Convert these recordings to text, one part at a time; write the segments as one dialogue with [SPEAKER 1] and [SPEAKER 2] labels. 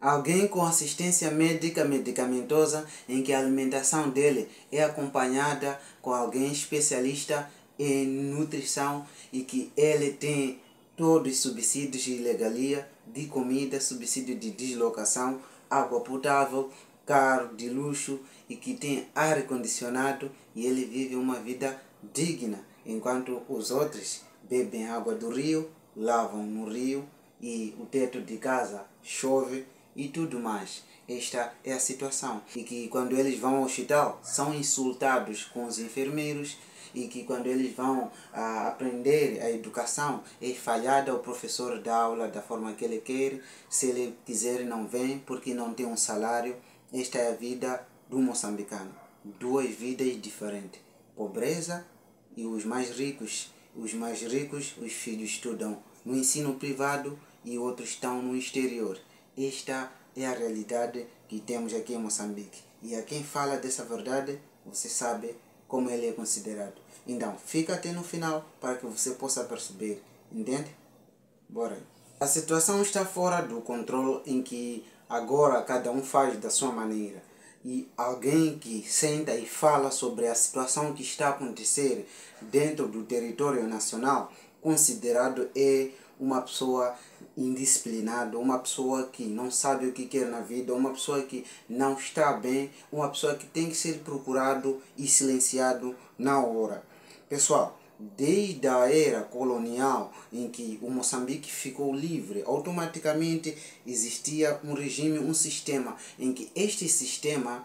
[SPEAKER 1] Alguém com assistência médica medicamentosa em que a alimentação dele é acompanhada com alguém especialista em nutrição e que ele tem todos os subsídios de regalia de comida, subsídio de deslocação, água potável, carro de luxo e que tem ar condicionado e ele vive uma vida digna, enquanto os outros bebem água do rio, lavam no rio e o teto de casa chove e tudo mais. Esta é a situação. E que quando eles vão ao hospital são insultados com os enfermeiros e que quando eles vão aprender a educação é falhada, o professor dá aula da forma que ele quer, se ele quiser não vem porque não tem um salário. Esta é a vida do moçambicano. Duas vidas diferentes. Pobreza e os mais ricos. Os filhos estudam no ensino privado e outros estão no exterior. Esta é a realidade que temos aqui em Moçambique. E a quem fala dessa verdade, você sabe como ele é considerado. Então, fica até no final para que você possa perceber. Entende? Bora aí. A situação está fora do controle em que agora cada um faz da sua maneira. E alguém que senta e fala sobre a situação que está a acontecer dentro do território nacional, considerado uma pessoa indisciplinada, uma pessoa que não sabe o que quer na vida, uma pessoa que não está bem, uma pessoa que tem que ser procurado e silenciado na hora. Pessoal, desde a era colonial em que o Moçambique ficou livre, automaticamente existia um regime, um sistema, em que este sistema,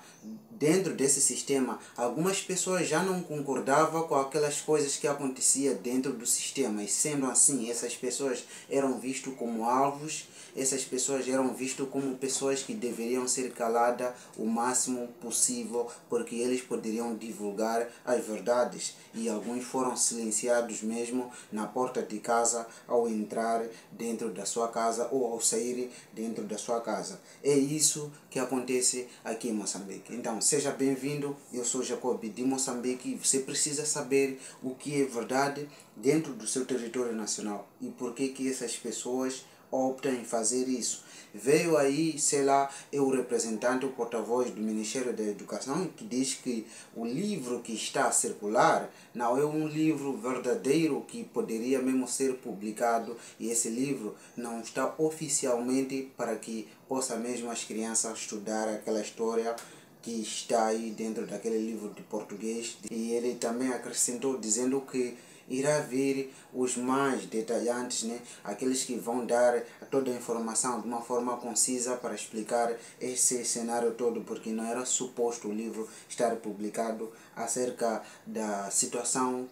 [SPEAKER 1] dentro desse sistema, algumas pessoas já não concordavam com aquelas coisas que aconteciam dentro do sistema, e sendo assim, essas pessoas eram vistas como alvos, essas pessoas eram vistas como pessoas que deveriam ser caladas o máximo possível, porque eles poderiam divulgar as verdades, e alguns foram silenciados mesmo na porta de casa ao entrar dentro da sua casa ou ao sair dentro da sua casa. É isso que acontece aqui em Moçambique. Então, seja bem-vindo, eu sou Jacob de Moçambique e você precisa saber o que é verdade dentro do seu território nacional e por que essas pessoas optam em fazer isso. Veio aí, sei lá, é o representante, o porta-voz do Ministério da Educação que diz que o livro que está a circular não é um livro verdadeiro que poderia mesmo ser publicado, e esse livro não está oficialmente para que possa mesmo as crianças estudar aquela história que está aí dentro daquele livro de português. E ele também acrescentou dizendo que irá vir os mais detalhantes, né? Aqueles que vão dar toda a informação de uma forma concisa para explicar esse cenário todo, porque não era suposto o livro estar publicado acerca da situação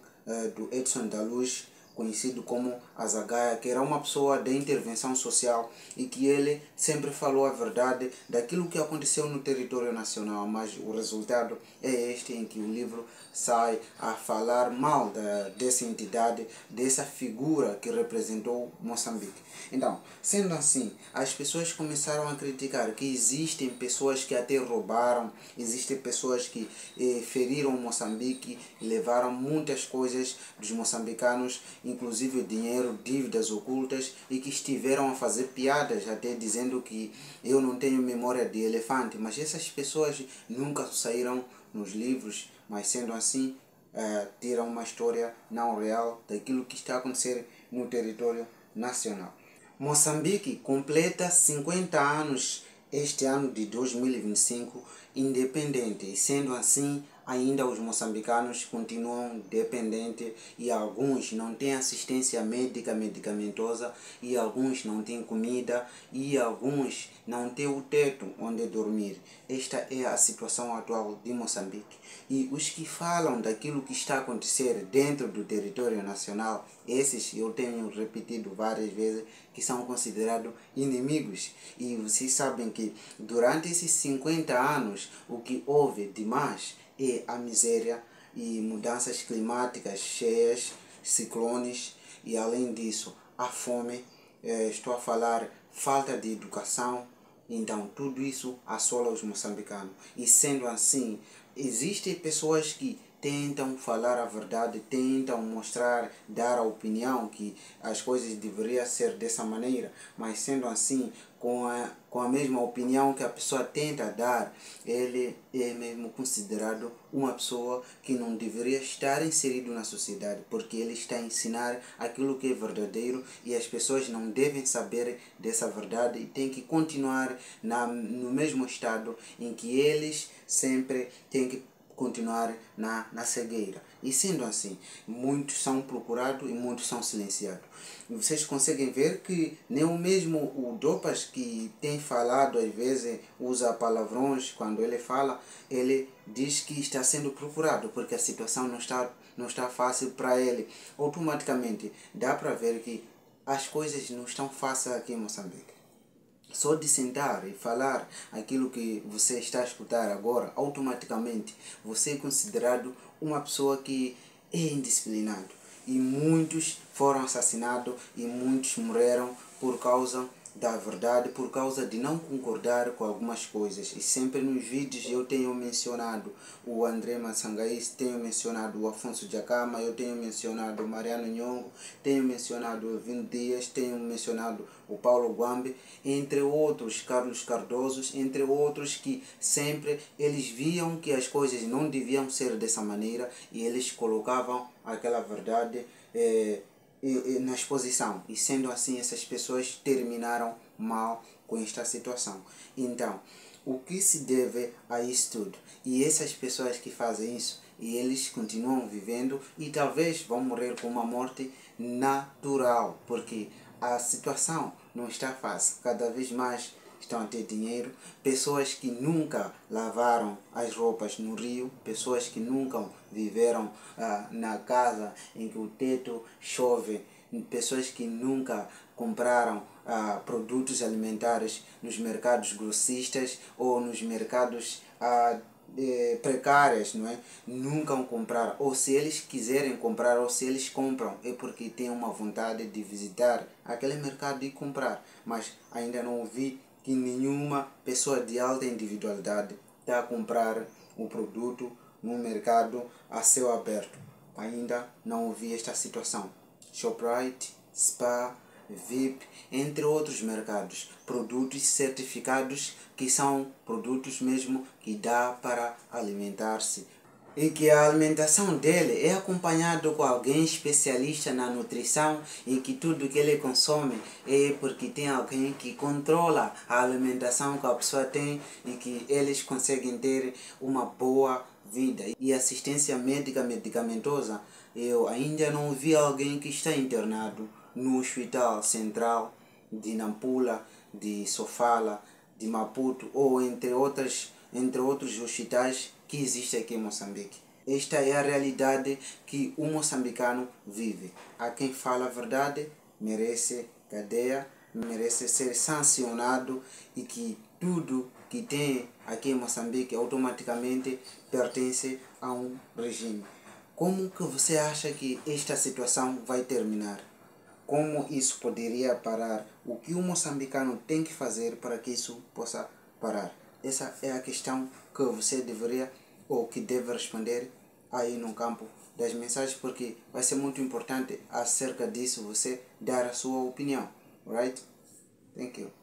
[SPEAKER 1] do Edson da Luz, conhecido como Azagaia, que era uma pessoa de intervenção social e que ele sempre falou a verdade daquilo que aconteceu no território nacional, mas o resultado é este, em que o livro sai a falar mal dessa entidade, dessa figura que representou Moçambique. Então, sendo assim, as pessoas começaram a criticar que existem pessoas que até roubaram, existem pessoas que feriram Moçambique, levaram muitas coisas dos moçambicanos, inclusive dinheiro, dívidas ocultas, e que estiveram a fazer piadas até dizendo que eu não tenho memória de elefante, mas essas pessoas nunca saíram nos livros, mas sendo assim tiram uma história não real daquilo que está a acontecer no território nacional. Moçambique completa 50 anos este ano de 2025 independente, e sendo assim ainda os moçambicanos continuam dependentes e alguns não têm assistência médica medicamentosa e alguns não têm comida e alguns não têm o teto onde dormir. Esta é a situação atual de Moçambique. E os que falam daquilo que está a acontecer dentro do território nacional, esses eu tenho repetido várias vezes que são considerados inimigos. E vocês sabem que durante esses 50 anos o que houve de mais é a miséria e mudanças climáticas cheias, ciclones e além disso a fome, estou a falar falta de educação. Então tudo isso assola os moçambicanos, e sendo assim existem pessoas que tentam falar a verdade, tentam mostrar, dar a opinião que as coisas deveriam ser dessa maneira, mas sendo assim, com com a mesma opinião que a pessoa tenta dar, ele é mesmo considerado uma pessoa que não deveria estar inserido na sociedade, porque ele está a ensinar aquilo que é verdadeiro e as pessoas não devem saber dessa verdade e têm que continuar no mesmo estado em que eles sempre têm que continuar na cegueira. E sendo assim, muitos são procurados e muitos são silenciados. E vocês conseguem ver que nem o mesmo o Dopas, que tem falado, às vezes usa palavrões quando ele fala, ele diz que está sendo procurado porque a situação não está fácil para ele. Automaticamente dá para ver que as coisas não estão fáceis aqui em Moçambique. Só de sentar e falar aquilo que você está a escutar agora, automaticamente você é considerado uma pessoa que é indisciplinado. E muitos foram assassinados e muitos morreram por causa da verdade, por causa de não concordar com algumas coisas. E sempre nos vídeos eu tenho mencionado o André Matsangais, tenho mencionado o Afonso Djakama, eu tenho mencionado o Mariano Nhongo, tenho mencionado o Vino Dias, tenho mencionado o Paulo Guambe, entre outros, Carlos Cardoso, entre outros, que sempre eles viam que as coisas não deviam ser dessa maneira e eles colocavam aquela verdade na exposição. E sendo assim, essas pessoas terminaram mal com esta situação. Então, o que se deve a isso tudo? E essas pessoas que fazem isso, e eles continuam vivendo e talvez vão morrer com uma morte natural, porque a situação não está fácil. Cada vez mais estão a ter dinheiro, pessoas que nunca lavaram as roupas no rio, pessoas que nunca viveram na casa em que o teto chove, pessoas que nunca compraram produtos alimentares nos mercados grossistas ou nos mercados precárias, não é? Nunca vão comprar, ou se eles quiserem comprar, ou se eles compram, é porque têm uma vontade de visitar aquele mercado e comprar, mas ainda não ouvi que nenhuma pessoa de alta individualidade está a comprar o produto no mercado a céu aberto. Ainda não ouvi esta situação. Shoprite, Spa, VIP, entre outros mercados, produtos certificados que são produtos mesmo que dá para alimentar-se e que a alimentação dele é acompanhado com alguém especialista na nutrição e que tudo que ele consome é porque tem alguém que controla a alimentação que a pessoa tem e que eles conseguem ter uma boa vida. E assistência médica medicamentosa, eu ainda não vi alguém que está internado no Hospital Central de Nampula, de Sofala, de Maputo ou entre outros hospitais que existem aqui em Moçambique. Esta é a realidade que o moçambicano vive. A quem fala a verdade merece cadeia, merece ser sancionado e que tudo que tem aqui em Moçambique automaticamente pertence a um regime. Como que você acha que esta situação vai terminar? Como isso poderia parar? O que o moçambicano tem que fazer para que isso possa parar? Essa é a questão que você deveria ou que deve responder aí no campo das mensagens, porque vai ser muito importante acerca disso você dar a sua opinião. Right? Thank you.